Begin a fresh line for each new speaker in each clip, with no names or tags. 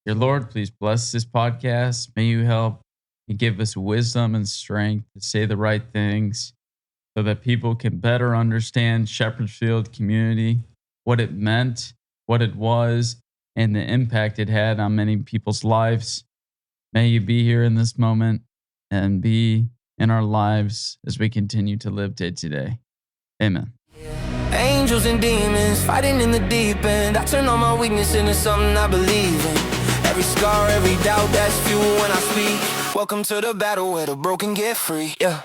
Dear Lord, please bless this podcast. May you help and give us wisdom and strength to say the right things so that people can better understand Shepherd's Field community, what it meant, what it was, and the impact it had on many people's lives. May you be here in this moment and be in our lives as we continue to live day to day. Amen.
Angels and demons fighting in the deep end. I turn all my weakness into something I believe in. Every scar, every doubt, that's fuel when I speak. Welcome to the battle where the broken get free. Yeah.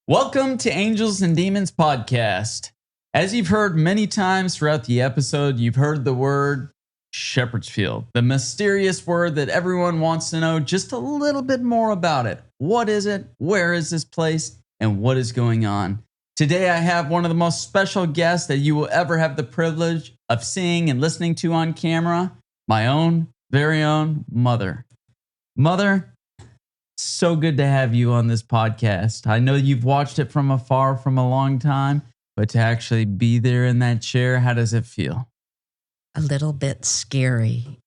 Welcome to Angels and Demons podcast. As you've heard many times throughout the episode, you've heard the word Shepherd's Field, the mysterious word that everyone wants to know just a little bit more about it. What is it? Where is this place? And what is going on? Today, I have one of the most special guests that you will ever have the privilege of seeing and listening to on camera, my own, very own mother. Mother, so good to have you on this podcast. I know you've watched it from afar from a long time, but to actually be there in that chair, how does it feel?
A little bit scary.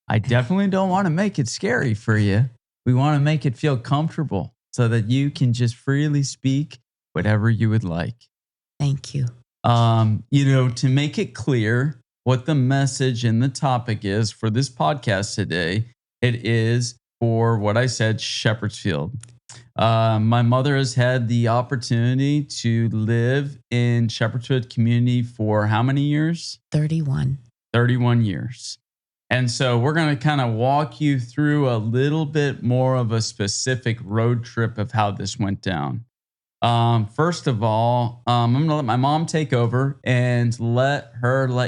I definitely don't want to make it scary for you. We want to make it feel comfortable so that you can just freely speak whatever you would like.
Thank you.
To make it clear what the message and the topic is for this podcast today, it is for what I said, Shepherd's Field. My mother has had the opportunity to live in Shepherd's Field community for how many years?
31.
31 years. And so we're going to kind of walk you through a little bit more of a specific road trip of how this went down. First of all, I'm going to let my mom take over and let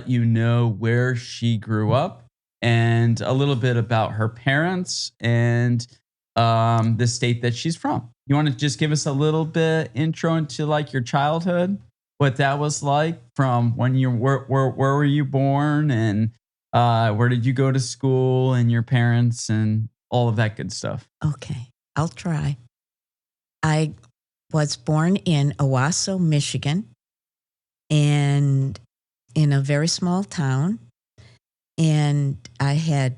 you know where she grew up and a little bit about her parents and the state that she's from. You want to just give us a little bit intro into like your childhood, what that was like from when you where were you born and where did you go to school and your parents and all of that good stuff.
Okay, I'll try. I was born in Owasso, Michigan, and in a very small town. And I had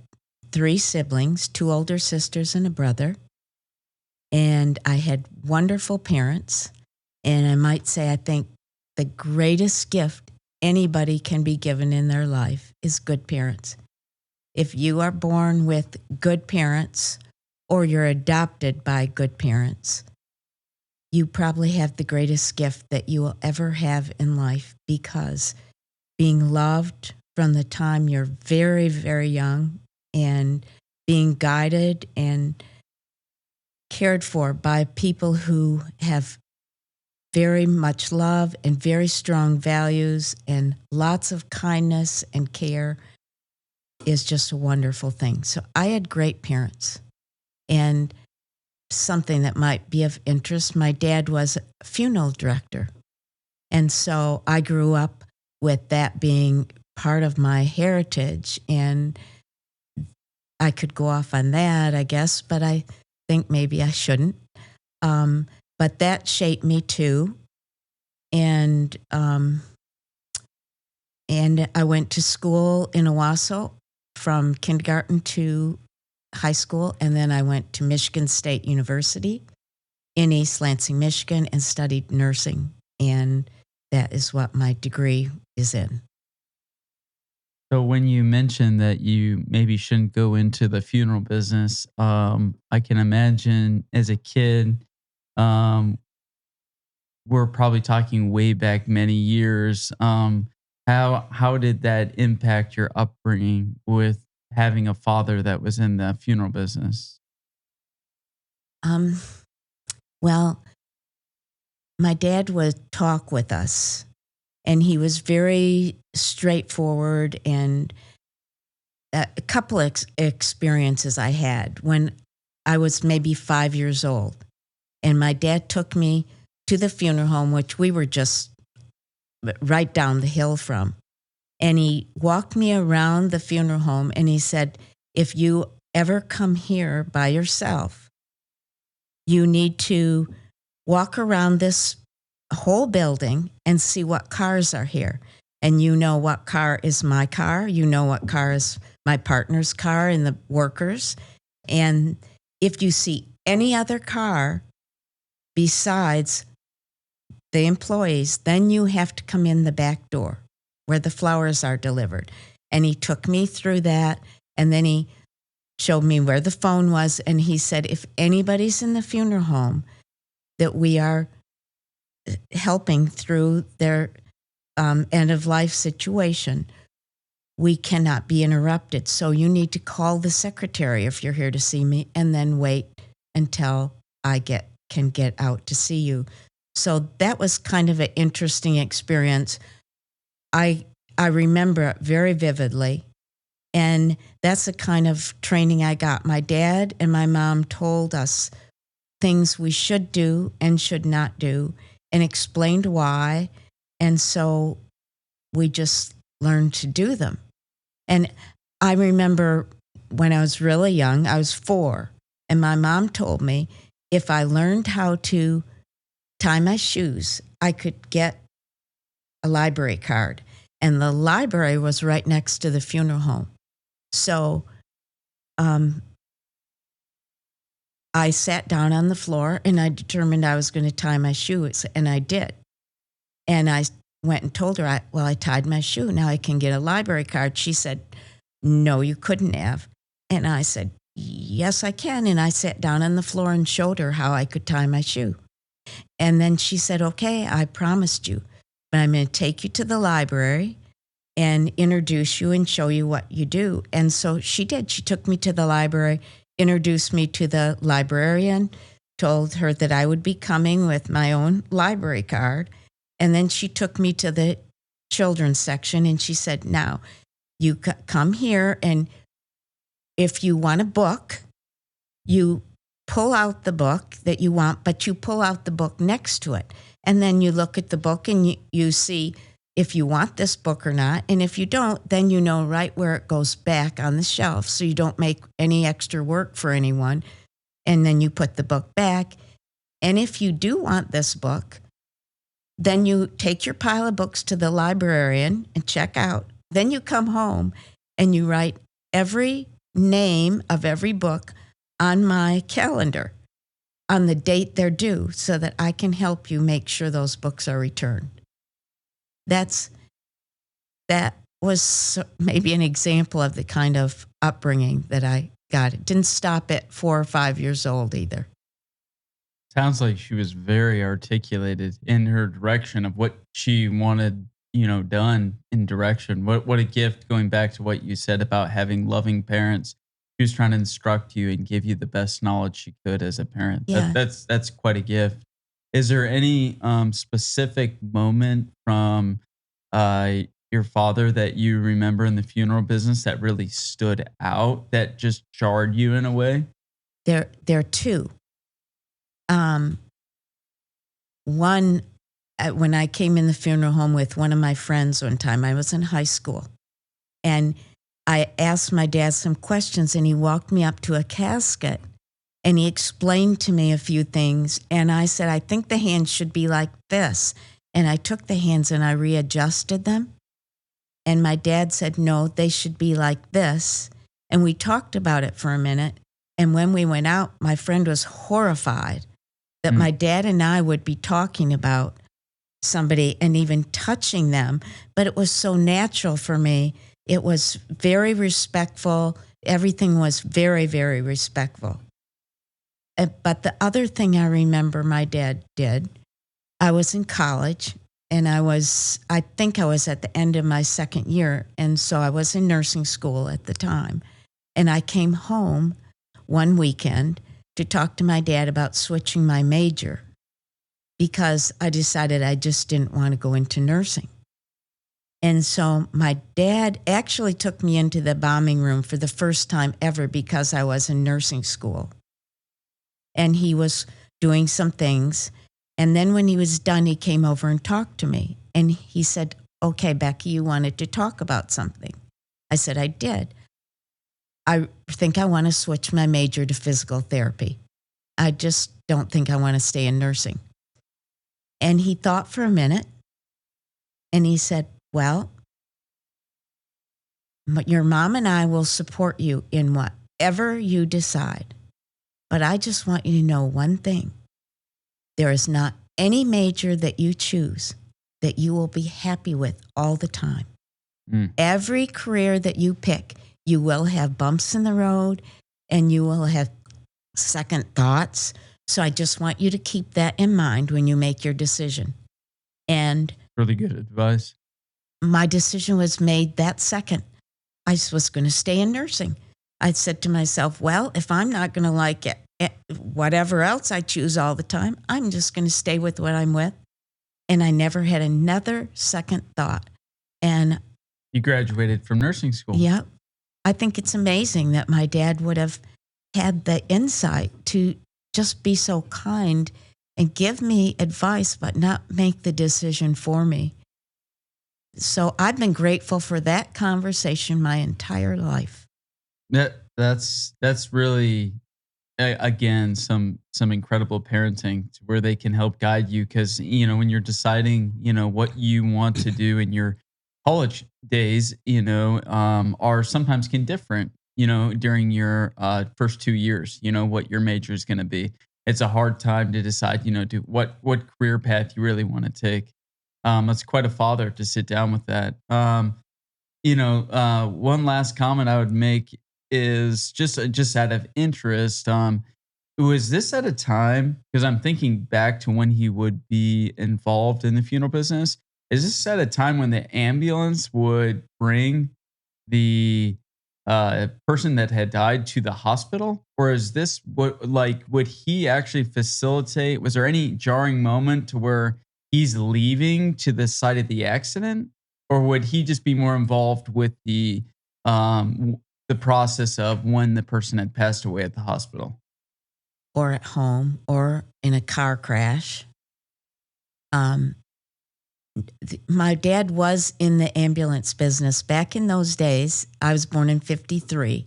3 siblings, 2 older sisters and a brother. And I had wonderful parents. And I might say, I think the greatest gift anybody can be given in their life is good parents. If you are born with good parents or you're adopted by good parents, you probably have the greatest gift that you will ever have in life, because being loved from the time you're very, very young and being guided and cared for by people who have very much love and very strong values and lots of kindness and care is just a wonderful thing. So I had great parents. And something that might be of interest, my dad was a funeral director. And so I grew up with that being part of my heritage. And I could go off on that, I guess, but I think maybe I shouldn't. But that shaped me too. And I went to school in Owasso from kindergarten to high school, and then I went to Michigan State University in East Lansing, Michigan, and studied nursing. And that is what my degree is in.
So when you mentioned that you maybe shouldn't go into the funeral business, I can imagine as a kid, we're probably talking way back many years. How did that impact your upbringing with having a father that was in the funeral business?
Well, my dad would talk with us, and he was very straightforward. And a couple of experiences I had when I was maybe 5 years old, and my dad took me to the funeral home, which we were just right down the hill from. And he walked me around the funeral home, and he said, if you ever come here by yourself, you need to walk around this whole building and see what cars are here. And you know what car is my car. You know what car is my partner's car and the workers. And if you see any other car besides the employees, then you have to come in the back door where the flowers are delivered. And he took me through that. And then he showed me where the phone was. And he said, if anybody's in the funeral home that we are helping through their end of life situation, we cannot be interrupted. So you need to call the secretary if you're here to see me, and then wait until I can get out to see you. So that was kind of an interesting experience. I remember it very vividly. And that's the kind of training I got. My dad and my mom told us things we should do and should not do, and explained why. And so we just learned to do them. And I remember when I was really young, I was 4, and my mom told me if I learned how to tie my shoes, I could get a library card. And the library was right next to the funeral home. So I sat down on the floor and I determined I was going to tie my shoes, and I did. And I went and told her, I tied my shoe. Now I can get a library card. She said, no, you couldn't have. And I said, yes, I can. And I sat down on the floor and showed her how I could tie my shoe. And then she said, okay, I promised you, but I'm going to take you to the library and introduce you and show you what you do. And so she did. She took me to the library, introduced me to the librarian, told her that I would be coming with my own library card. And then she took me to the children's section, and she said, now, you come here, and if you want a book, you pull out the book that you want, but you pull out the book next to it. And then you look at the book and you see if you want this book or not. And if you don't, then you know right where it goes back on the shelf, so you don't make any extra work for anyone. And then you put the book back. And if you do want this book, then you take your pile of books to the librarian and check out. Then you come home and you write every name of every book on my calendar on the date they're due, so that I can help you make sure those books are returned. That was maybe an example of the kind of upbringing that I got. It didn't stop at 4 or 5 years old either.
Sounds like she was very articulated in her direction of what she wanted, done in direction. What a gift, going back to what you said about having loving parents. She was trying to instruct you and give you the best knowledge she could as a parent.
Yeah.
That's quite a gift. Is there any specific moment from your father that you remember in the funeral business that really stood out, that just jarred you in a way?
There are two. One, when I came in the funeral home with one of my friends one time, I was in high school, and I asked my dad some questions, and he walked me up to a casket, and he explained to me a few things. And I said, I think the hands should be like this. And I took the hands and I readjusted them. And my dad said, no, they should be like this. And we talked about it for a minute. And when we went out, my friend was horrified that my dad and I would be talking about somebody and even touching them. But it was so natural for me. It was very respectful. Everything was very, very respectful. But the other thing I remember my dad did, I was in college, and I think I was at the end of my second year. And so I was in nursing school at the time. And I came home one weekend to talk to my dad about switching my major, because I decided I just didn't want to go into nursing. And so my dad actually took me into the bombing room for the first time ever, because I was in nursing school. And he was doing some things. And then when he was done, he came over and talked to me. And he said, okay, Becky, you wanted to talk about something. I said, I did. I think I want to switch my major to physical therapy. I just don't think I want to stay in nursing. And he thought for a minute, and he said, well, your mom and I will support you in whatever you decide. But I just want you to know one thing. There is not any major that you choose that you will be happy with all the time. Every career that you pick, you will have bumps in the road and you will have second thoughts. So I just want you to keep that in mind when you make your decision. And
really good advice.
My decision was made that second. I was going to stay in nursing. I said to myself, well, if I'm not going to like it, whatever else I choose all the time, I'm just going to stay with what I'm with. And I never had another second thought. And
you graduated from nursing school.
Yeah. I think it's amazing that my dad would have had the insight to just be so kind and give me advice, but not make the decision for me. So I've been grateful for that conversation my entire life.
That's really, again, some incredible parenting where they can help guide you. Because, when you're deciding, what you want to do in your college days, are sometimes can different, during your first 2 years, what your major is going to be. It's a hard time to decide, what career path you really want to take. It's quite a father to sit down with that. One last comment I would make is just out of interest. Was this at a time, because I'm thinking back to when he would be involved in the funeral business. Is this at a time when the ambulance would bring the person that had died to the hospital? Or is this would he actually facilitate? Was there any jarring moment to where he's leaving to the site of the accident? Or would he just be more involved with the process of when the person had passed away at the hospital?
Or at home, or in a car crash. My dad was in the ambulance business. Back in those days, I was born in 1953.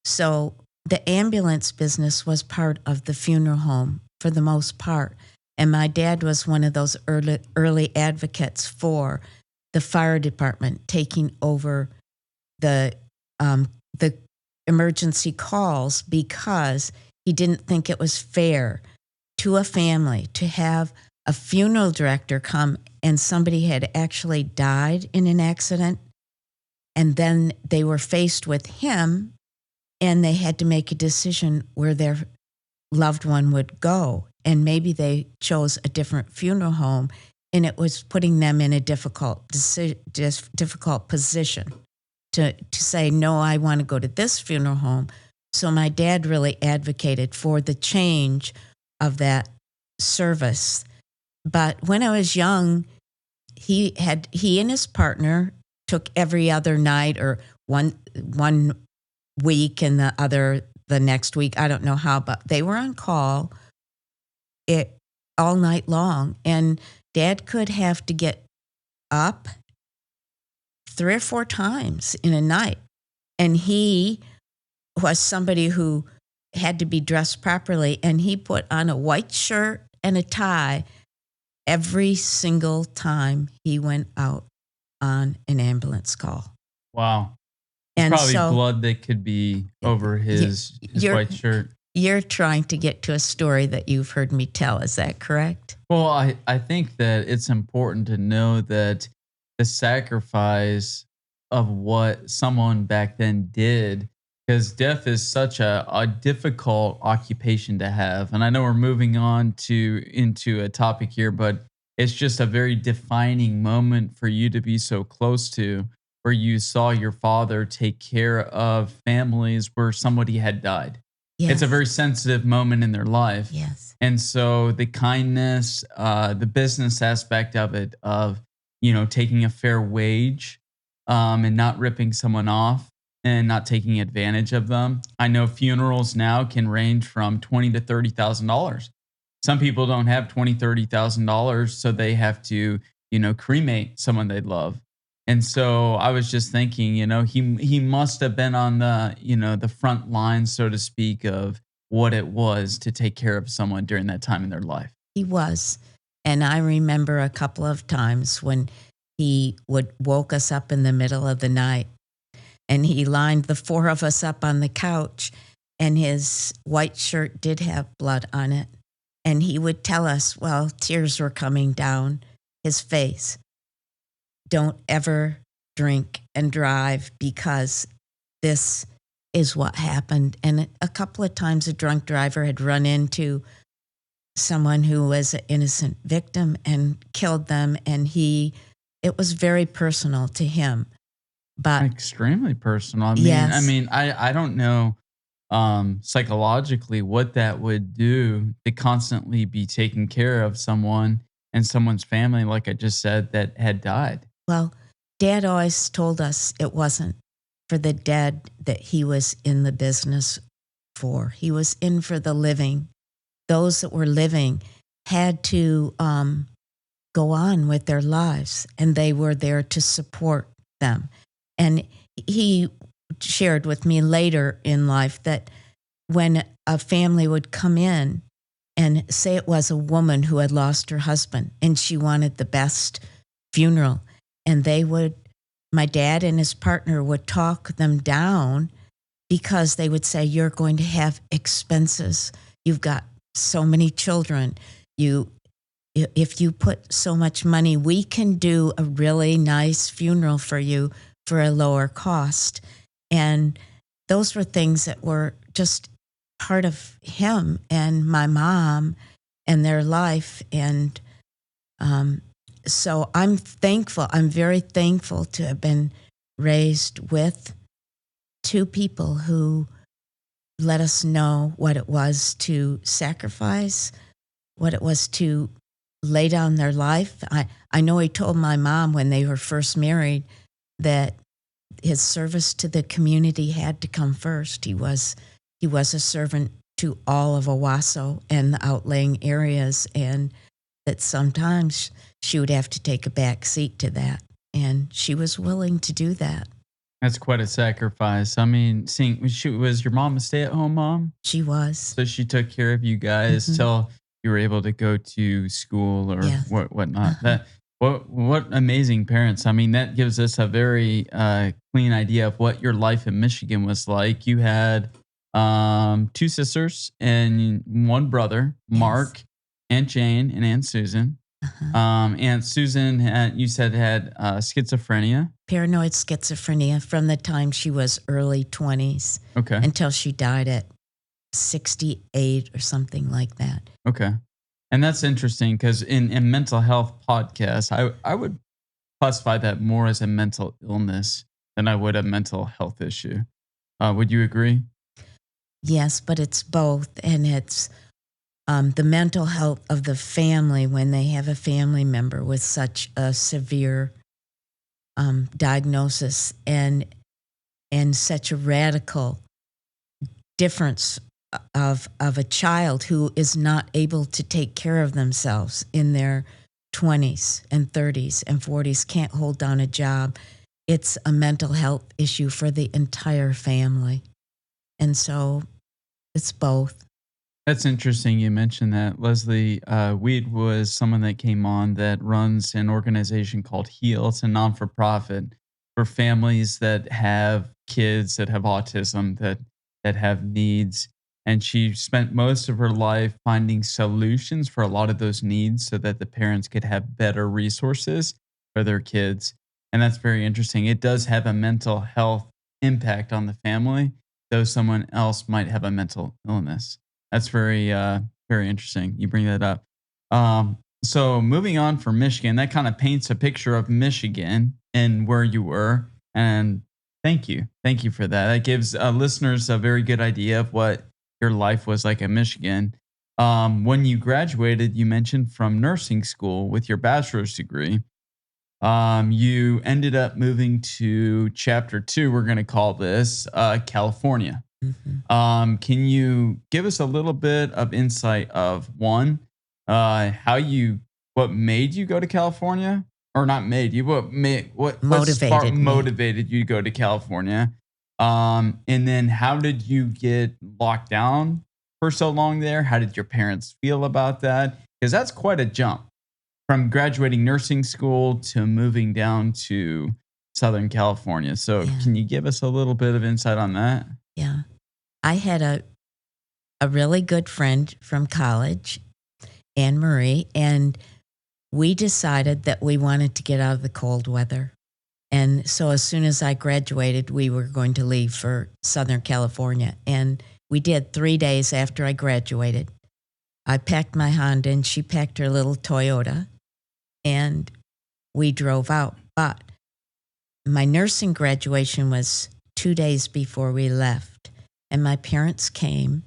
So the ambulance business was part of the funeral home for the most part. And my dad was one of those early advocates for the fire department taking over the emergency calls, because he didn't think it was fair to a family to have a funeral director come and somebody had actually died in an accident, and then they were faced with him and they had to make a decision where their loved one would go. And maybe they chose a different funeral home, and it was putting them in a difficult position to say, no, I want to go to this funeral home. So my dad really advocated for the change of that service. But when I was young, he and his partner took every other night, or one week and the next week. I don't know how, but they were on call all night long. And Dad could have to get up 3 or 4 times in a night. And he was somebody who had to be dressed properly, and he put on a white shirt and a tie every single time he went out on an ambulance call.
Wow. There's probably blood that could be over his white shirt. You're
trying to get to a story that you've heard me tell. Is that correct?
Well, I think that it's important to know that the sacrifice of what someone back then did, because death is such a difficult occupation to have. And I know we're moving on into a topic here, but it's just a very defining moment for you to be so close to, where you saw your father take care of families where somebody had died. Yes. It's a very sensitive moment in their life.
Yes.
And so the kindness, the business aspect of it, of, taking a fair wage, and not ripping someone off and not taking advantage of them. I know funerals now can range from $20,000 to $30,000. Some people don't have $20,000, $30,000, so they have to, cremate someone they love. And so I was just thinking, he must have been on the, the front line, so to speak, of what it was to take care of someone during that time in their life.
He was. And I remember a couple of times when he would woke us up in the middle of the night, and he lined the four of us up on the couch, and his white shirt did have blood on it. And he would tell us, while tears were coming down his face, don't ever drink and drive, because this is what happened. And a couple of times a drunk driver had run into someone who was an innocent victim and killed them. And it was very personal to him. But
Extremely personal.
Yes.
I don't know psychologically what that would do to constantly be taking care of someone and someone's family, like I just said, that had died.
Well, Dad always told us it wasn't for the dead that he was in the business for. He was in for the living. Those that were living had to go on with their lives, and they were there to support them. And he shared with me later in life that when a family would come in, and say it was a woman who had lost her husband and she wanted the best funeral, and my dad and his partner would talk them down, because they would say, you're going to have expenses. You've got so many children. If you put so much money, we can do a really nice funeral for you for a lower cost. And those were things that were just part of him and my mom and their life. And so I'm thankful. I'm very thankful to have been raised with two people who let us know what it was to sacrifice, what it was to lay down their life. I know he told my mom when they were first married that his service to the community had to come first. He was a servant to all of Owasso and the outlying areas, and that sometimes she would have to take a back seat to that. And she was willing to do that.
That's quite a sacrifice. I mean, was your mom a stay-at-home mom?
She was.
So she took care of you guys till you were able to go to school or whatnot. What amazing parents. I mean, that gives us a very clean idea of what your life in Michigan was like. You had two sisters and one brother, Mark, Aunt Jane, and Aunt Susan. Aunt Susan, you said, had schizophrenia.
Paranoid schizophrenia from the time she was early 20s.
Okay.
Until she died at 68 or something like that.
Okay. And that's interesting because in mental health podcasts, I would classify that more as a mental illness than I would a mental health issue. Would you agree?
Yes, but it's both. And it's the mental health of the family when they have a family member with such a severe diagnosis and such a radical difference of a child who is not able to take care of themselves in their 20s and 30s and 40s, can't hold down a job. It's a mental health issue for the entire family. And so it's both.
That's interesting you mentioned that. Leslie Weed was someone that came on that runs an organization called HEAL. It's a non-for-profit for families that have kids that have autism, that have needs. And she spent most of her life finding solutions for a lot of those needs so that the parents could have better resources for their kids. And that's very interesting. It does have a mental health impact on the family, though someone else might have a mental illness. That's very, very interesting. You bring that up. So moving on from Michigan, that kind of paints a picture of Michigan and where you were. And thank you. Thank you for that. That gives listeners a very good idea of what your life was like in Michigan. When you graduated, you mentioned from nursing school with your bachelor's degree. You ended up moving to chapter 2, we're going to call this, California. Can you give us a little bit of insight of one, what made you go to California, or not made you, what motivated you to go to California? And then how did you get locked down for so long there? How did your parents feel about that? Because that's quite a jump. from graduating nursing school to moving down to Southern California. So
Yeah.
can you give us a little bit of insight on that?
Yeah. I had a really good friend from college, Anne Marie, and we decided that we wanted to get out of the cold weather. And so as soon as I graduated, we were going to leave for Southern California. And we did 3 days after I graduated. I packed my Honda and she packed her little Toyota, and we drove out. But my nursing graduation was 2 days before we left, and my parents came,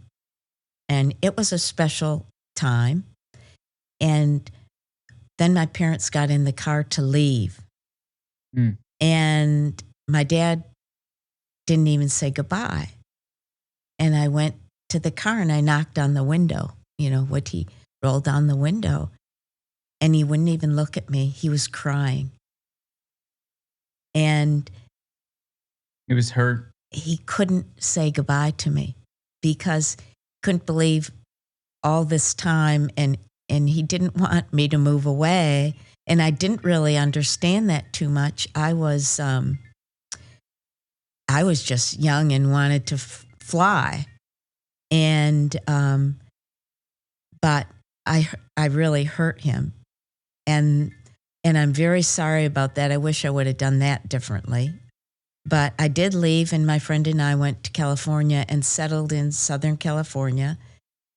and it was a special time. And then my parents got in the car to leave.
Mm.
And my dad didn't even say goodbye. And I went to the car and I knocked on the window. He rolled down the window and he wouldn't even look at me. He was crying. And
He was hurt.
he couldn't say goodbye to me because he couldn't believe all this time, and he didn't want me to move away. And I didn't really understand that too much. I was just young and wanted to fly, and but I really hurt him, and I'm very sorry about that. I wish I would have done that differently. But I did leave, and my friend and I went to California and settled in Southern California,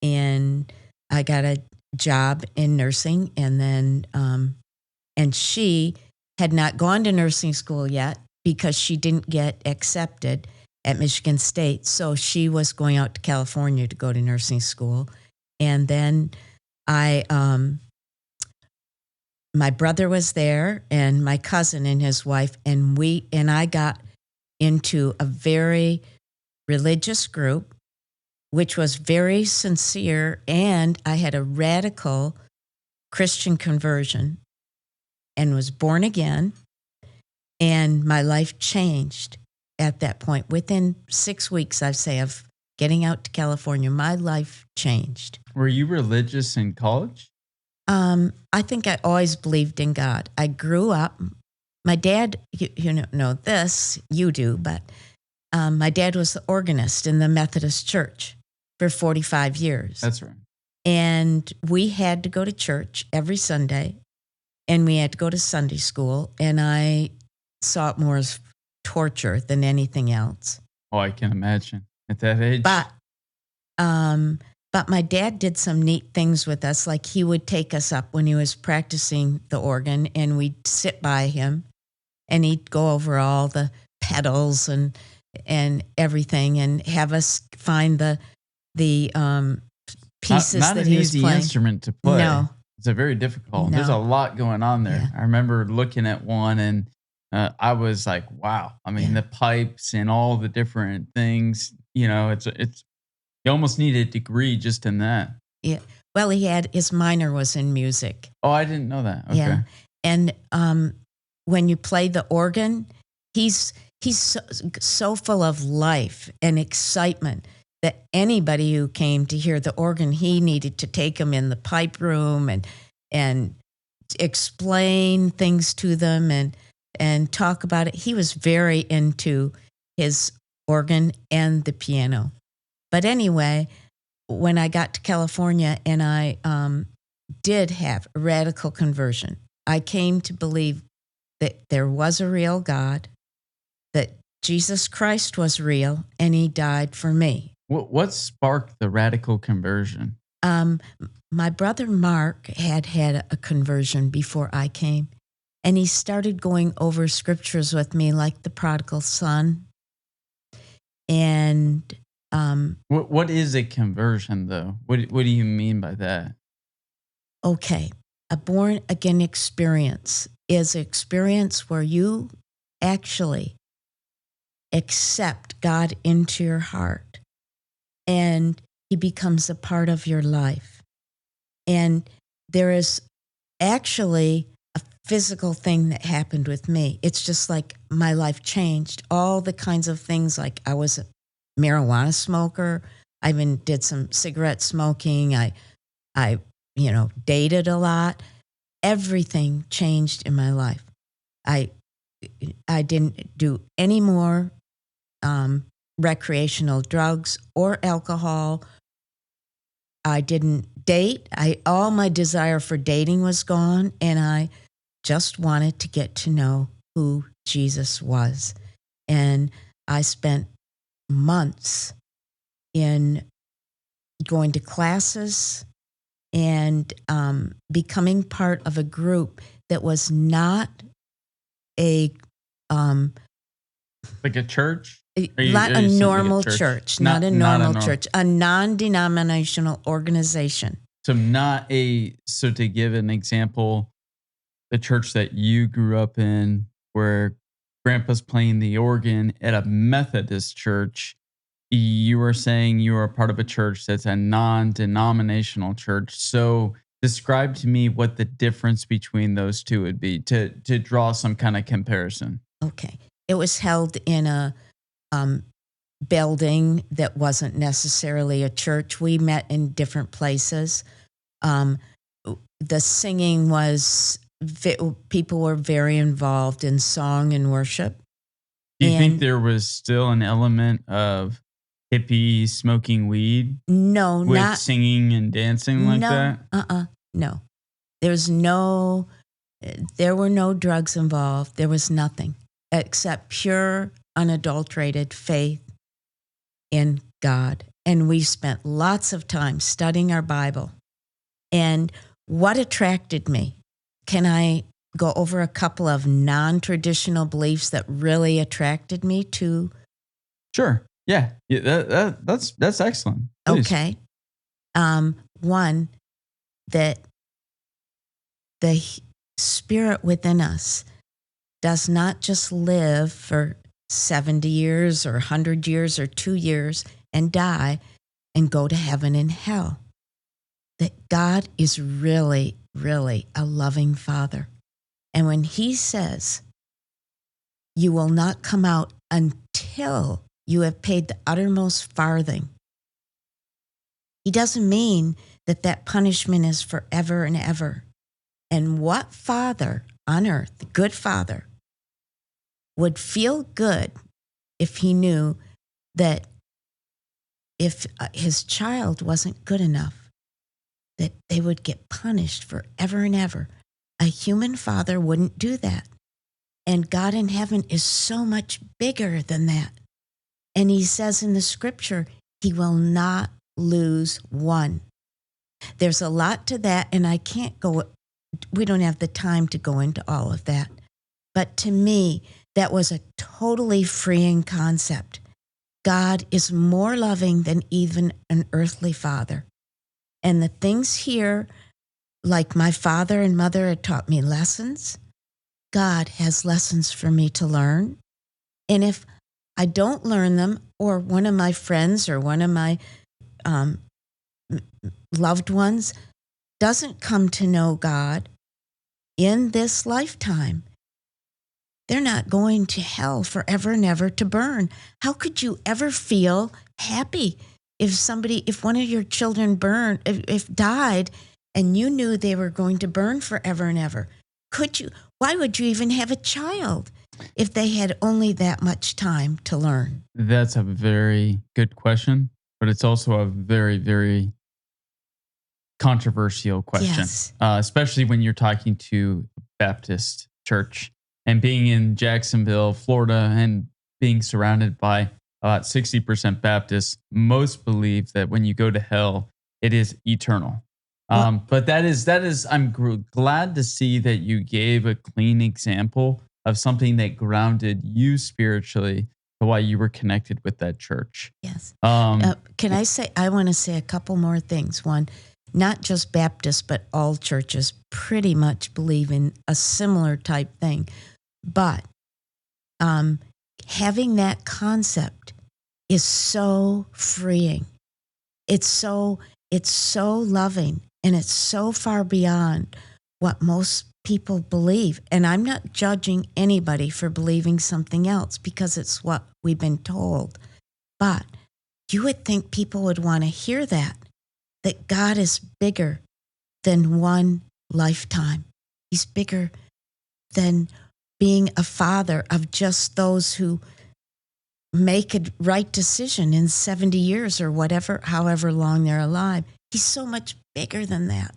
and I got a job in nursing, and then and she had not gone to nursing school yet because she didn't get accepted at Michigan State. So she was going out to California to go to nursing school. And then my brother was there and my cousin and his wife, and I got into a very religious group, which was very sincere, and I had a radical Christian conversion and was born again, and my life changed at that point. Within 6 weeks, I'd say, of getting out to California, my life changed.
Were you religious in college?
I think I always believed in God. I grew up, my dad, you know this, you do, but my dad was the organist in the Methodist Church for 45 years.
That's right.
And we had to go to church every Sunday, and we had to go to Sunday school, and I saw it more as torture than anything else.
Oh, I can imagine at that age.
But my dad did some neat things with us. Like he would take us up when he was practicing the organ, and we'd sit by him, and he'd go over all the pedals and everything, and have us find the pieces
not
that
an
he was
easy
playing.
instrument to play.
No.
It's a very difficult.
No.
There's a lot going on there.
Yeah.
I remember looking at one, and I was like, wow. I mean,
Yeah.
the pipes and all the different things, it's you almost need a degree just in that.
Yeah. Well, his minor was in music.
Oh, I didn't know that. Okay.
Yeah. And when you play the organ, he's so full of life and excitement that anybody who came to hear the organ, he needed to take them in the pipe room and explain things to them and talk about it. He was very into his organ and the piano. But anyway, when I got to California and I did have a radical conversion, I came to believe that there was a real God, that Jesus Christ was real, and he died for me.
What sparked the radical conversion?
My brother Mark had a conversion before I came, and he started going over scriptures with me, like the prodigal son. And
what is a conversion, though? What do you mean by that?
Okay, a born again experience is an experience where you actually accept God into your heart, and he becomes a part of your life. And there is actually a physical thing that happened with me. It's just like my life changed. All the kinds of things, like I was a marijuana smoker. I even did some cigarette smoking. I dated a lot. everything changed in my life. I didn't do any more recreational drugs or alcohol. I didn't date. All my desire for dating was gone, and I just wanted to get to know who Jesus was. And I spent months in going to classes and becoming part of a group that was not a
like a church?
Not a normal church, not a normal church, a non-denominational organization.
So to give an example, the church that you grew up in where grandpa's playing the organ at a Methodist church, you were saying you were a part of a church that's a non-denominational church. So describe to me what the difference between those two would be to draw some kind of comparison.
Okay. It was held in a building that wasn't necessarily a church. We met in different places. The singing was, people were very involved in song and worship.
Do you think there was still an element of hippie smoking weed?
No,
with
not
singing and dancing like that?
No. There were no drugs involved. There was nothing except pure, unadulterated faith in God. And we spent lots of time studying our Bible. And what attracted me? Can I go over a couple of non-traditional beliefs that really attracted me to?
Sure. Yeah. That's excellent. Please.
Okay. One, that the Spirit within us does not just live for 70 years or 100 years or 2 years and die and go to heaven and hell. That God is really, really a loving Father. And when He says, you will not come out until you have paid the uttermost farthing, He doesn't mean that punishment is forever and ever. And what father on earth, good father, would feel good if he knew that if his child wasn't good enough, that they would get punished forever and ever? A human father wouldn't do that. And God in heaven is so much bigger than that. And He says in the scripture, He will not lose one. There's a lot to that, and we don't have the time to go into all of that. But to me, that was a totally freeing concept. God is more loving than even an earthly father. And the things here, like my father and mother had taught me lessons, God has lessons for me to learn. And if I don't learn them, or one of my friends or one of my loved ones doesn't come to know God in this lifetime, they're not going to hell forever and ever to burn. How could you ever feel happy if one of your children if died and you knew they were going to burn forever and ever? Why would you even have a child if they had only that much time to learn?
That's a very good question, but it's also a very, very controversial question,
Yes.
Especially when you're talking to Baptist church and being in Jacksonville, Florida, and being surrounded by about 60% Baptists. Most believe that when you go to hell, it is eternal. But that is, I'm glad to see that you gave a clean example of something that grounded you spiritually to why you were connected with that church.
Yes. I want to say a couple more things. One, not just Baptists, but all churches pretty much believe in a similar type thing. But having that concept is so freeing. It's so loving, and it's so far beyond what most people believe. And I'm not judging anybody for believing something else because it's what we've been told. But you would think people would want to hear that God is bigger than one lifetime. He's bigger than being a father of just those who make a right decision in 70 years or whatever, however long they're alive. He's so much bigger than that.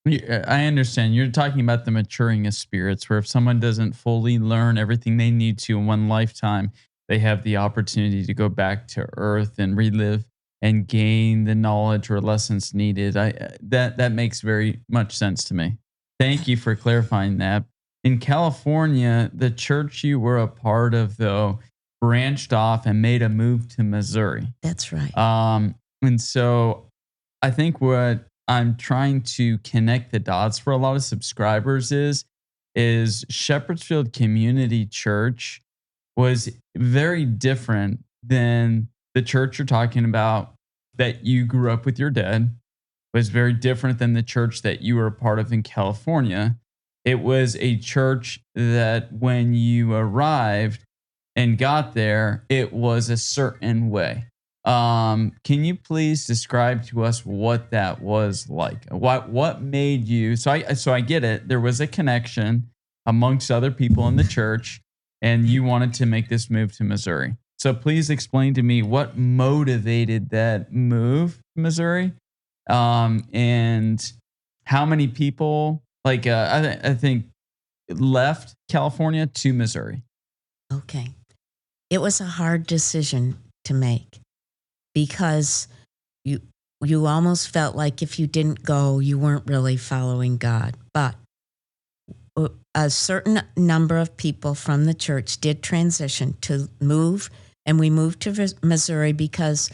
I understand. You're talking about the maturing of spirits, where if someone doesn't fully learn everything they need to in one lifetime, they have the opportunity to go back to earth and relive and gain the knowledge or lessons needed. That makes very much sense to me. Thank you for clarifying that. In California, the church you were a part of, though, branched off and made a move to Missouri.
That's right.
And so I think what I'm trying to connect the dots for a lot of subscribers is Shepherdsfield Community Church was very different than the church you're talking about that you grew up with your dad. Was very different than the church that you were a part of in California. It was a church that when you arrived and got there, it was a certain way. Can you please describe to us what that was like? What made you? So I get it. There was a connection amongst other people in the church, and you wanted to make this move to Missouri. So please explain to me what motivated that move to Missouri, and how many people I think left California to Missouri.
Okay. It was a hard decision to make because you almost felt like if you didn't go, you weren't really following God. But a certain number of people from the church did transition to move, and we moved to Missouri because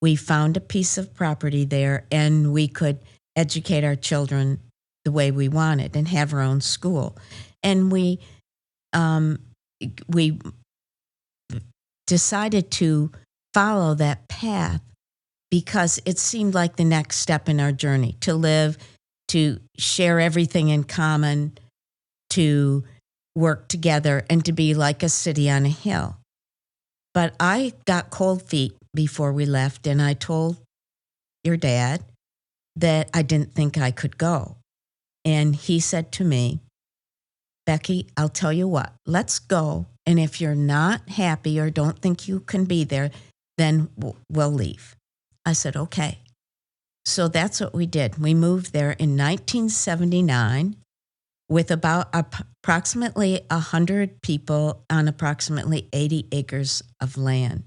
we found a piece of property there and we could educate our children the way we wanted and have our own school. And we decided to follow that path because it seemed like the next step in our journey, to live, to share everything in common, to work together, and to be like a city on a hill. But I got cold feet before we left, and I told your dad that I didn't think I could go. And he said to me, Becky, I'll tell you what, let's go. And if you're not happy or don't think you can be there, then we'll leave. I said, okay. So that's what we did. We moved there in 1979 with about approximately 100 people on approximately 80 acres of land.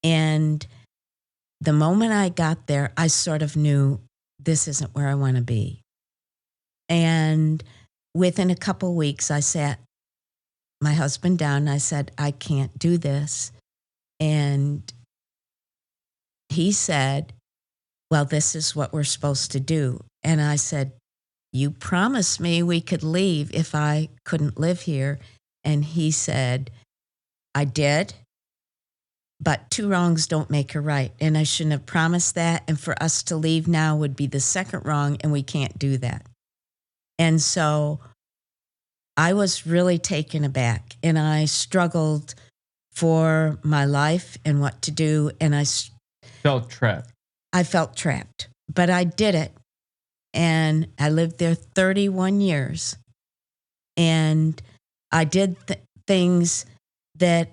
And the moment I got there, I sort of knew this isn't where I want to be. And within a couple weeks, I sat my husband down and I said, I can't do this. And he said, well, this is what we're supposed to do. And I said, you promised me we could leave if I couldn't live here. And he said, I did, but two wrongs don't make a right. And I shouldn't have promised that. And for us to leave now would be the second wrong, and we can't do that. And so I was really taken aback, and I struggled for my life and what to do. And I
felt trapped.
I felt trapped, but I did it. And I lived there 31 years. And I did things that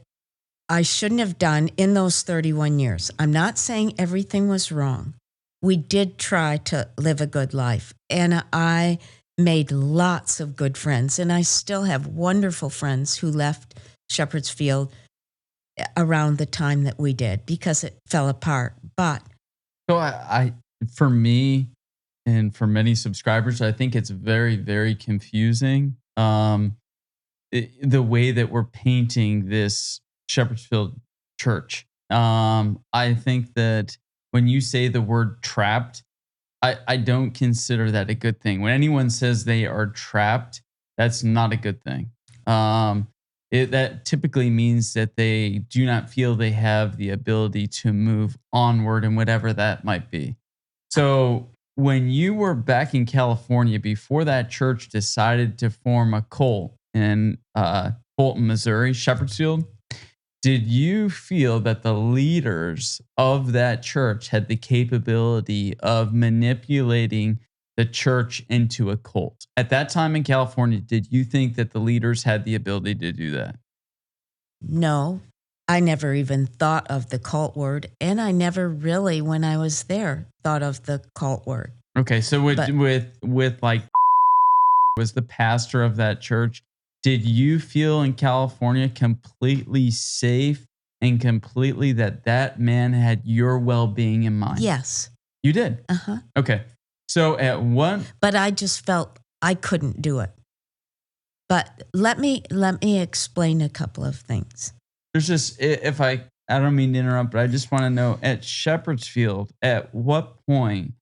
I shouldn't have done in those 31 years. I'm not saying everything was wrong. We did try to live a good life. And I made lots of good friends. And I still have wonderful friends who left Shepherdsfield around the time that we did because it fell apart. But
so I for me and for many subscribers, I think it's very, very confusing. The way that we're painting this Shepherdsfield church. I think that when you say the word trapped, I don't consider that a good thing. When anyone says they are trapped, that's not a good thing. That typically means that they do not feel they have the ability to move onward and whatever that might be. So when you were back in California, before that church decided to form a cult in Fulton, Missouri, Shepherdsfield, did you feel that the leaders of that church had the capability of manipulating the church into a cult. At that time in California, did you think that the leaders had the ability to do that?
No, I never even thought of the cult word. And I never really, when I was there, thought of the cult word.
Okay, so
But-
with like was the pastor of that church, did you feel in California completely safe and completely that man had your well-being in mind?
Yes.
You did.
Uh-huh.
Okay. So at what
But I just felt I couldn't do it. But let me explain a couple of things.
there's just if I don't mean to interrupt, but I just want to know at Shepherd's Field, at what point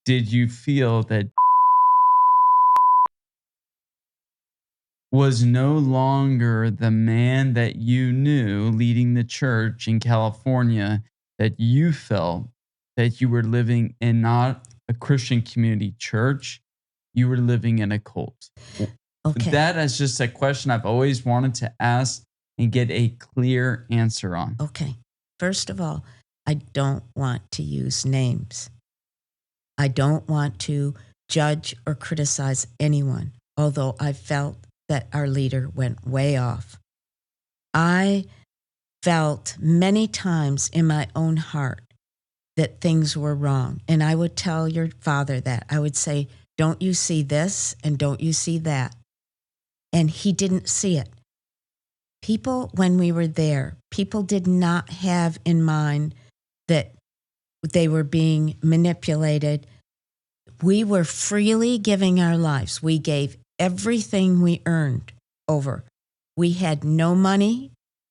did you feel that was no longer the man that you knew leading the church in California, that you felt that you were living in not a Christian community church, you were living in a cult?
Okay.
That is just a question I've always wanted to ask and get a clear answer on.
Okay. First of all, I don't want to use names. I don't want to judge or criticize anyone, although I felt that our leader went way off. I felt many times in my own heart that things were wrong. And I would tell your father that. I would say, don't you see this and don't you see that? And he didn't see it. People, when we were there, people did not have in mind that they were being manipulated. We were freely giving our lives. We gave everything we earned over. We had no money